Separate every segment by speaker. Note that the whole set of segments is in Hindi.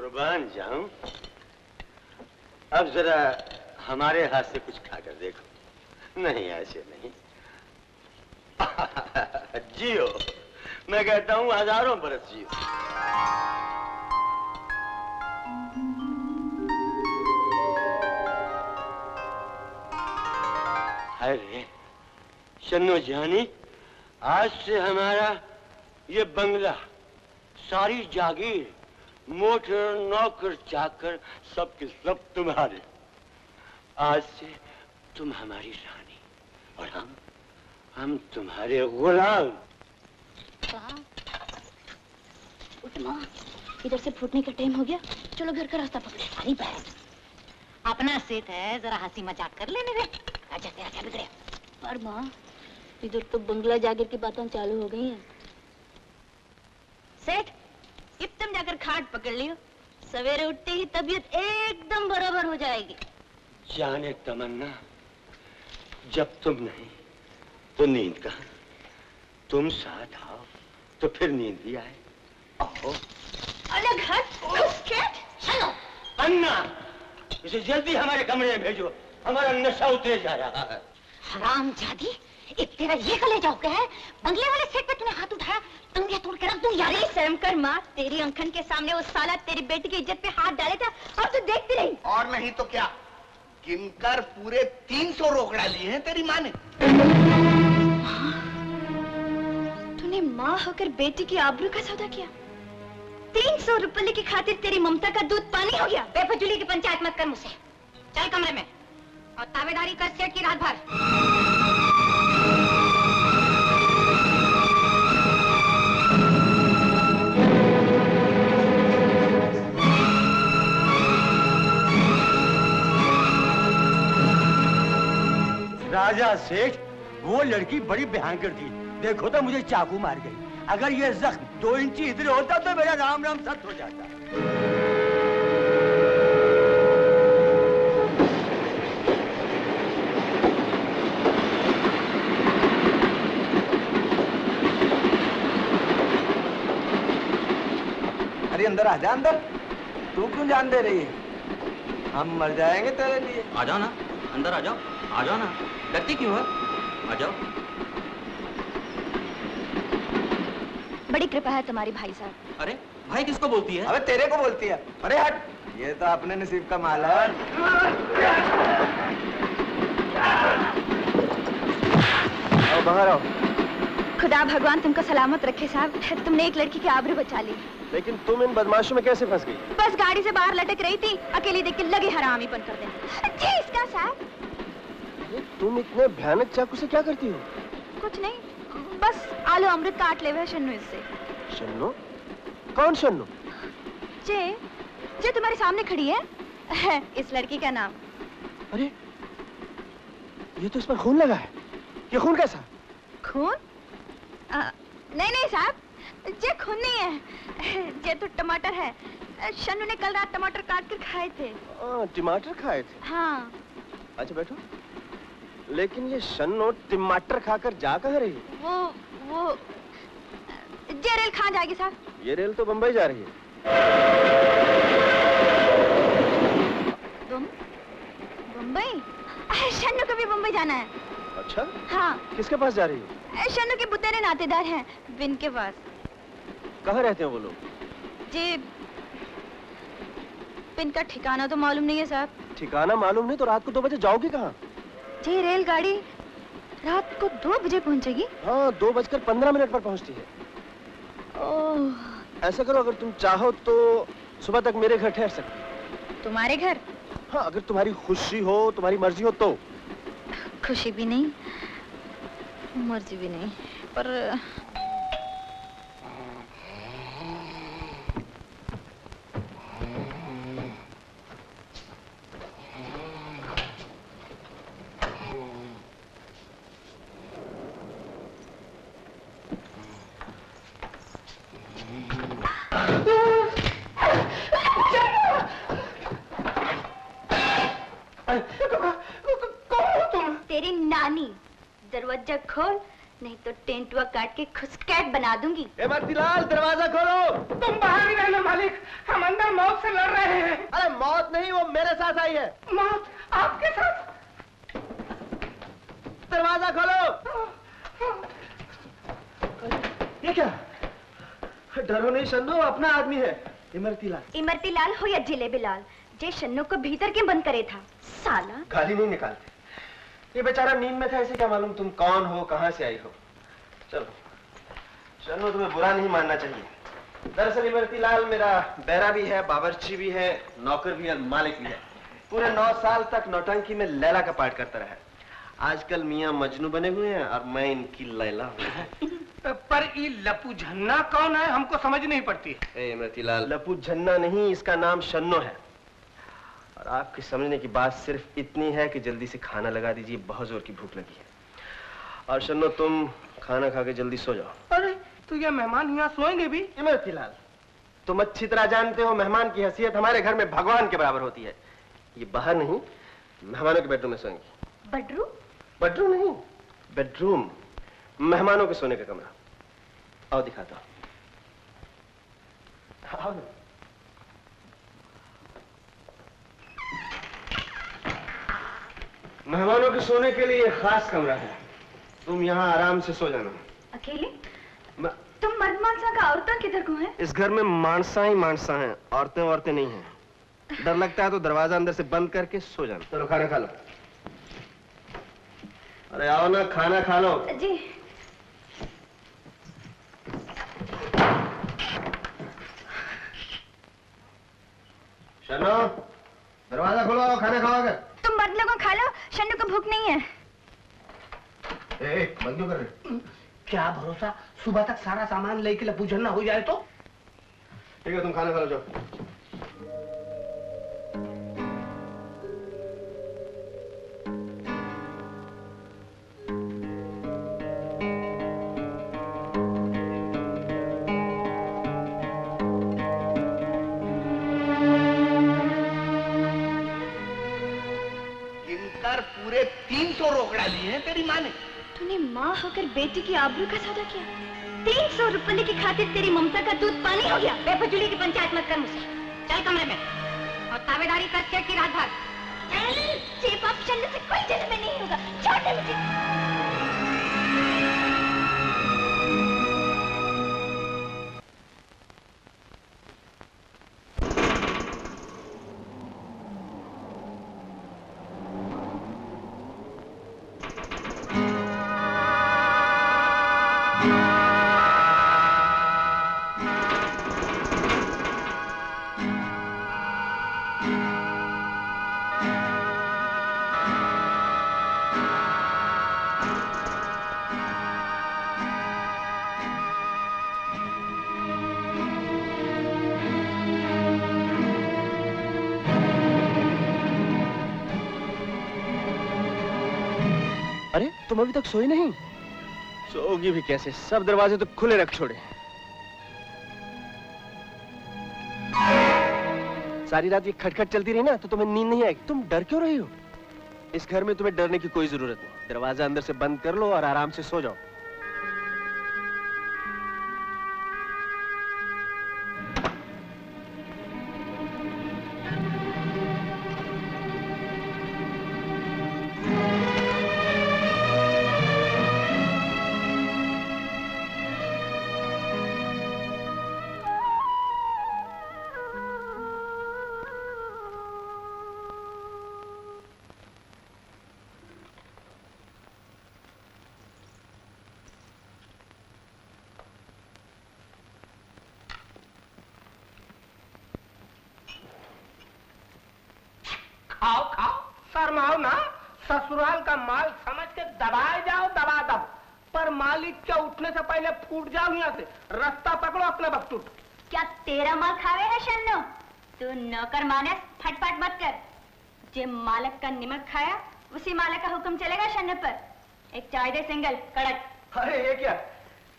Speaker 1: कुर्बान जाऊं। अब जरा हमारे हाथ से कुछ खाकर देखो। नहीं ऐसे नहीं। जियो, मैं कहता हूं हजारों बरस जियो। अरे शन्नो जानी, आज से हमारा ये बंगला, सारी जागीर, मोटर, नौकर, चाकर, सब के सब तुम्हारे। आज से तुम हमारी रानी और हम तुम्हारे गुलाम।
Speaker 2: उठ माँ, इधर से फूटने का टाइम हो गया, चलो घर का रास्ता पकड़े।
Speaker 3: अरे बस अपना सेठ है, जरा हंसी मजाक कर लेने दे। अच्छा तेरा क्या बिगड़े?
Speaker 2: पर माँ, इधर तो बंगला जागिर की बातें चालू हो गई हैं।
Speaker 3: सेठ, अब तुम जाकर खाट पकड़ लियो, सवेरे उठते ही तबीयत एकदम बराबर हो जाएगी।
Speaker 1: जाने तमन्ना, जब तुम नहीं तो नींद कहाँ? तुम साथ आओ तो फिर नींद भी आए। आओ।
Speaker 3: अलग हट। चलो।
Speaker 1: अन्ना, इसे जल्दी हमारे कमरे में भेजो, हमारा नशा उतरे जा रहा है।
Speaker 3: हरामजादी, एक तेरा ये कलेजा हो गया है, बंगले वाले सेठ पे तूने हाथ उठाया, तुम ये तोड़ के रख दूं यार। शर्म कर माँ, तेरी अंखन के सामने वो साला तेरी बेटी की इज्जत पे हाथ डाले था और तू देखती रही।
Speaker 4: और नहीं तो क्या, गिनकर पूरे 300 रोकड़ा लिए हैं तेरी माँ ने।
Speaker 2: तूने माँ होकर बेटी की आबरू का सौदा किया।
Speaker 3: 300 रुपये की खातिर तेरी ममता का दूध पानी हो गया। बेफजूली की पंचायत मत कर मुझसे। चल कमरे में और ताबेदारी कर सेठ की रात भर।
Speaker 1: राजा सेठ, वो लड़की बड़ी भयंकर थी। देखो तो मुझे चाकू मार गई। अगर ये जख्म 2 इंची इधर होता तो मेरा राम राम सत्य हो जाता।
Speaker 5: अरे अंदर आ जा अंदर। तू क्यों जान दे रही है? हम मर जाएंगे तेरे लिए।
Speaker 6: आ जाओ ना, अंदर आ जाओ, आ जाओ ना, डरती क्यों है? आ जाओ।
Speaker 2: बड़ी कृपा है तुम्हारी भाई साहब।
Speaker 6: अरे भाई किसको बोलती है?
Speaker 5: अबे तेरे को बोलती है। अरे हट, ये तो अपने नसीब का माल है। आओ बाहर आओ।
Speaker 2: खुदा भगवान तुमको सलामत रखे साहब, तुमने एक लड़की की आबरू बचा ली।
Speaker 5: लेकिन तुम इन बदमाशों में कैसे फंस गई?
Speaker 2: बस गाड़ी से बाहर लटक रही थी, अकेली देख के लगे हरामीपन कर देना। जी इसका साहब।
Speaker 5: तुम इतने भयानक चाकू से क्या करती हो?
Speaker 2: कुछ नहीं, बस आलू अमृत काट ले हुए शन्नू इससे।
Speaker 5: शन्नू? कौन शन्नू?
Speaker 2: जे तुम्हारे सामने खड़ी है इस लड़की का नाम।
Speaker 5: अरे ये तो इस पर खून लगा है। ये खून कैसा?
Speaker 2: खून? नहीं साहब, ये खून नहीं है, ये तो टमाटर है। शन्नू ने कल रात टमाटर काट कर खाए थे।
Speaker 5: टमाटर खाए थे?
Speaker 2: हाँ।
Speaker 5: अच्छा बैठो। लेकिन ये शन्नू टमाटर खाकर जा कहाँ रही?
Speaker 2: वो ये रेल कहाँ जाएगी साहब?
Speaker 5: ये रेल तो बम्बई जा रही है।
Speaker 2: बम्बई? शन्नू को भी बम्बई जाना है।
Speaker 5: अच्छा?
Speaker 2: हाँ।
Speaker 5: किसके पास जा रही है?
Speaker 2: शन्नू के बुतेरे नातेदार हैं, बिन के पास।
Speaker 5: कहाँ रहते हैं वो लोग?
Speaker 2: जी बिन का ठिकाना तो मालूम नहीं है साहब।
Speaker 5: ठिकाना मालूम नहीं तो रात को 2 बजे जाओगी कहाँ?
Speaker 2: जी रेलगाड़ी रात को 2 बजे पहुंचेगी।
Speaker 5: हाँ 2:15 पर पहुंचती है।
Speaker 2: ओह।
Speaker 5: ऐसा करो, अगर तुम चाहो तो सुबह तक मेरे घर ठहर सकती।
Speaker 2: तुम्हारे घर?
Speaker 5: हाँ अगर तुम्हारी खुशी हो, तुम्हारी मर्जी हो तो।
Speaker 2: खुशी भी नहीं, मर्जी भी नहीं, पर
Speaker 3: तेरी नानी। दरवाजा खोल, नहीं तो टेंटुआ काट के खुसकैट बना दूंगी।
Speaker 5: इमरतीलाल, दरवाजा खोलो।
Speaker 7: तुम बाहर ही रहना मालिक, हम अंदर मौत से लड़ रहे हैं।
Speaker 5: अरे मौत नहीं, वो मेरे साथ आई है।
Speaker 7: मौत आपके साथ?
Speaker 5: दरवाजा खोलो। ये क्या? डरो नहीं शन्नो, अपना आदमी है इमरतीलाल।
Speaker 3: इमरतीलाल हो या जिलेबीलाल, जे शन्नू को भीतर क्यों बंद करे था? साला
Speaker 5: गाली नहीं निकालते। ये बेचारा नींद में था, इसे क्या मालूम तुम कौन हो, कहां से आई हो। चलो शन्नो, तुम्हें बुरा नहीं मानना चाहिए। दरअसल इमरतीलाल मेरा बैरा भी है, बावर्ची भी है, नौकर भी है, मालिक भी है। पूरे 9 साल तक नौटंकी में लैला का पाठ करता रहा। आजकल मियां मजनू बने हुए हैं और मैं इनकी लैला हूँ।
Speaker 7: पर ये लपू झन्ना कौन है, हमको समझ नहीं पड़ती।
Speaker 5: इमरतीलाल, लपू झन्ना नहीं, इसका नाम शन्नो है। और आपके समझने की बात सिर्फ इतनी है कि जल्दी से खाना लगा दीजिए, बहुत जोर की भूख लगी है। और शन्नो, तुम खाना खा के जल्दी सो जाओ।
Speaker 7: अरे तो ये मेहमान यहाँ सोएंगे भी?
Speaker 5: इमरतीलाल, तुम अच्छी तरह जानते हो मेहमान की हैसियत हमारे घर में भगवान के बराबर होती है। ये बाहर नहीं, मेहमानों के बेडरूम में सोएंगी।
Speaker 3: बेडरूम?
Speaker 5: बेडरूम नहीं, बेडरूम, मेहमानों के सोने का कमरा। आओ दिखाता हूं। आओ ना। मेहमानों के सोने के लिए खास कमरा है, तुम यहाँ आराम से सो जाना।
Speaker 3: अकेले? तुम मर्द मानसा का औरतें किधर को हैं?
Speaker 5: इस घर में मानसा ही मानसा हैं, औरतें नहीं हैं। डर लगता है तो दरवाजा अंदर से बंद करके सो जाना। चलो खाना खा लो। अरे आओ ना, खाना खा लो।
Speaker 3: जी।
Speaker 5: शन्नो, दरवाजा खोलो, आओ खाना खाओगे।
Speaker 2: तुम मर्द लोगों खा लो, शन्नू को भूख नहीं है।
Speaker 5: बंद क्यों कर रहे?
Speaker 7: क्या भरोसा, सुबह तक सारा सामान लेके लपू झन्ना हो जाए तो?
Speaker 5: ठीक है, तुम खाना खा लो, जाओ।
Speaker 4: पूरे 300 रोकड़ा लिए हैं तेरी माँ ने।
Speaker 3: तूने माँ होकर बेटी की आबरू का सौदा किया। 300 रुपये की खातिर तेरी ममता का दूध पानी हो गया। बेफजूली की पंचायत मत कर मुझसे। चल कमरे में और ताबेदारी कर सेठ की रात भर। चेप आप शन्नू से कोई जन्म में नहीं होगा। छोड़ दे मुझे।
Speaker 5: अरे तुम अभी तक सोई नहीं? सोओगी भी कैसे, सब दरवाजे तो खुले रख छोड़े। सारी रात ये खटखट चलती रही ना तो तुम्हें नींद नहीं आएगी। तुम डर क्यों रही हो? इस घर में तुम्हें डरने की कोई जरूरत नहीं। दरवाजा अंदर से बंद कर लो और आराम से सो जाओ।
Speaker 7: खाओ खाओ, शर्माओ ना। ससुराल का माल समझ के दबाए जाओ, दबा दब। पर मालिक के उठने से पहले फूट जाओ यहाँ से। रास्ता पकड़ो अपने बकटूट।
Speaker 3: क्या तेरा माल खावे है शन्नू? तू नौकर माने फटफट मत कर। जे मालक का निमक खाया उसी मालक का हुक्म चलेगा शन्नू पर। एक चाय दे सिंगल कड़क।
Speaker 5: अरे ये क्या,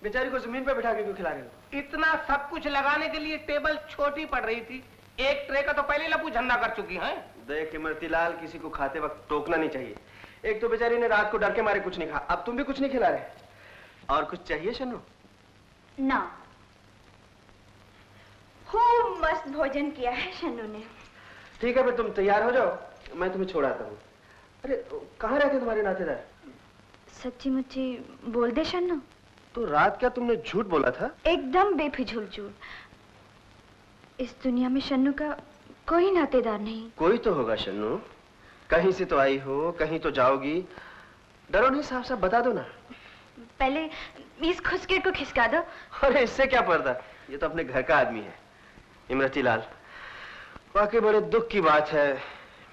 Speaker 5: बेचारी को जमीन पे बिठा के क्यों खिला रहे हो?
Speaker 7: इतना सब कुछ लगाने के लिए टेबल छोटी पड़ रही थी। एक ट्रे का तो पहले लपू झन्ना कर चुकी है।
Speaker 5: देख इमरतीलाल, किसी को खाते वक्त टोकना नहीं चाहिए। एक तो बेचारी ने रात को डर के मारे कुछ नहीं खा, अब तुम भी कुछ नहीं खिला रहे। और कुछ चाहिए शन्नू?
Speaker 2: ना, खूब मस्त भोजन किया है शन्नू ने।
Speaker 5: ठीक है, फिर तुम तैयार हो जाओ, मैं तुम्हें छोड़ आता हूँ। अरे कहाँ रहते तुम्हारे नातेदार?
Speaker 2: सच्ची मुच्ची बोल दे शन्नू।
Speaker 5: तो रात क्या तुमने झूठ बोला था?
Speaker 2: एकदम बेफिजूल झूठ। इस दुनिया में शन्नू का कोई नातेदार नहीं।
Speaker 5: कोई तो होगा शन्नू, कहीं से तो आई हो, कहीं तो जाओगी। डरो नहीं, साफ साफ बता दो ना।
Speaker 2: पहले इस खुसकेट को खिसका दो।
Speaker 5: अरे इससे क्या पर्दा, ये तो अपने घर का आदमी है। इमरती लाल, वाकई बड़े दुख की बात है,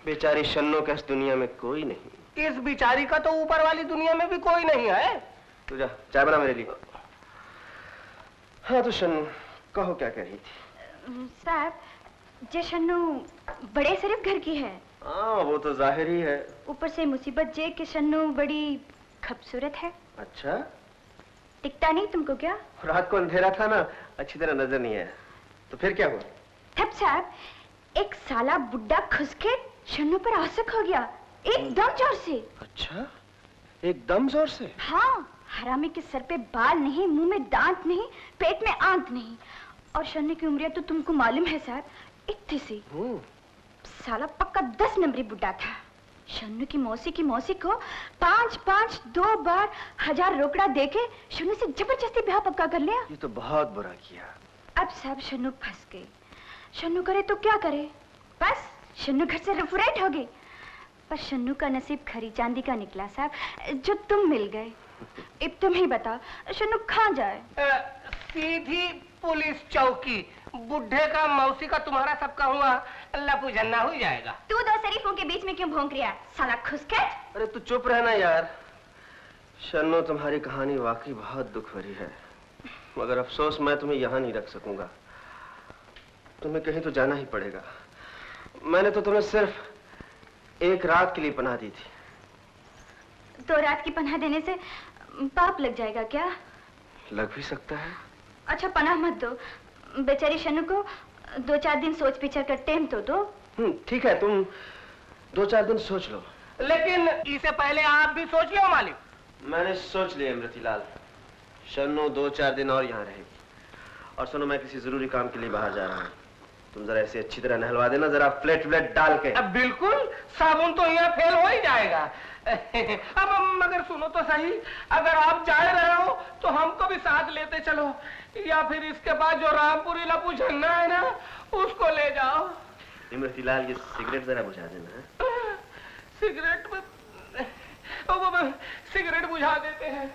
Speaker 5: बेचारी शन्नू का इस दुनिया में कोई नहीं।
Speaker 7: इस बिचारी का तो ऊपर वाली दुनिया में भी कोई नहीं है।
Speaker 5: तू जा, चाय बना मेरे लिए। हाँ तो शन्नू, कहो क्या कह रही थी?
Speaker 2: साहब, जे शन्नू बड़े शरीफ घर की है।
Speaker 5: हाँ वो तो जाहिर ही है।
Speaker 2: ऊपर से मुसीबत जे कि शन्नू बड़ी खूबसूरत है।
Speaker 5: अच्छा,
Speaker 2: दिखता नहीं तुमको क्या?
Speaker 5: रात को अंधेरा था ना, अच्छी तरह नजर नहीं आया। तो फिर क्या हुआ?
Speaker 2: तब साहब, एक साला बुड्ढा खुसके शन्नू पर आशिक हो गया, एकदम जोर से।
Speaker 5: अच्छा, एकदम जोर से?
Speaker 2: हाँ, हरामी के सर पे बाल नहीं, मुंह में दांत नहीं, पेट में आंत नहीं। और शन्नू की उम्र तो तुमको मालूम है साहब, इतनी सी। साला पक्का 10 नंबरी बुड्ढा था। शन्नू की मौसी को 5-5 2 बार 1000 रोकड़ा देके शन्नू से जबरदस्ती ब्याह पक्का कर लिया।
Speaker 5: ये तो बहुत बुरा किया।
Speaker 2: अब साहब शन्नू फंस गई। शन्नू करे तो क्या करे, बस शन्नू घर से रेफरेट हो गई। पर शन्नू का नसीब खरी चांदी का निकला साहब, जो तुम मिल गए। अब तुम ही बताओ शन्नू कहाँ जाए?
Speaker 7: सीधी पुलिस चौकी। बुढ़े का मौसी का तुम्हारा सबका हुआ लपू झन्ना हो जाएगा।
Speaker 2: तू दो शरीफों के बीच में क्यों भौंक रहा, साला खुसकेट?
Speaker 5: अरे तू चुप रहना यार। शन्नू, तुम्हारी कहानी वाकई बहुत दुख भरी है, मगर अफसोस मैं तुम्हें यहाँ नहीं रख सकूंगा। तुम्हें कहीं तो जाना ही पड़ेगा। मैंने तो तुम्हें सिर्फ एक रात के लिए पनाह दी थी।
Speaker 2: 2 रात की पनाह देने से पाप लग जाएगा क्या?
Speaker 5: लग भी सकता है।
Speaker 2: अच्छा पनाह मत दो, बेचारी शन्नू को 2-4 दिन सोच विचार कर टाइम तो दो।
Speaker 5: ठीक है, तुम 2-4 दिन सोच लो।
Speaker 7: लेकिन इससे पहले आप भी सोच लो मालिक।
Speaker 5: मैंने सोच लिया इमरती लाल, शन्नू 2-4 दिन और यहाँ रहेगी। और सुनो, मैं किसी जरूरी काम के लिए बाहर जा रहा हूँ। तुम जरा ऐसे अच्छी तरह नहलवा देना, जरा प्लेट डाल के।
Speaker 7: अब बिल्कुल, साबुन तो यहाँ फेल हो ही जाएगा। अब मगर सुनो तो सही, अगर आप जा रहे हो तो हमको भी साथ लेते चलो, या फिर इसके बाद जो रामपुरी लपू झन्ना है ना, उसको ले जाओ।
Speaker 5: इमरती लाल, ये सिगरेट जरा बुझा देना है।
Speaker 7: सिगरेट बुझा देते हैं।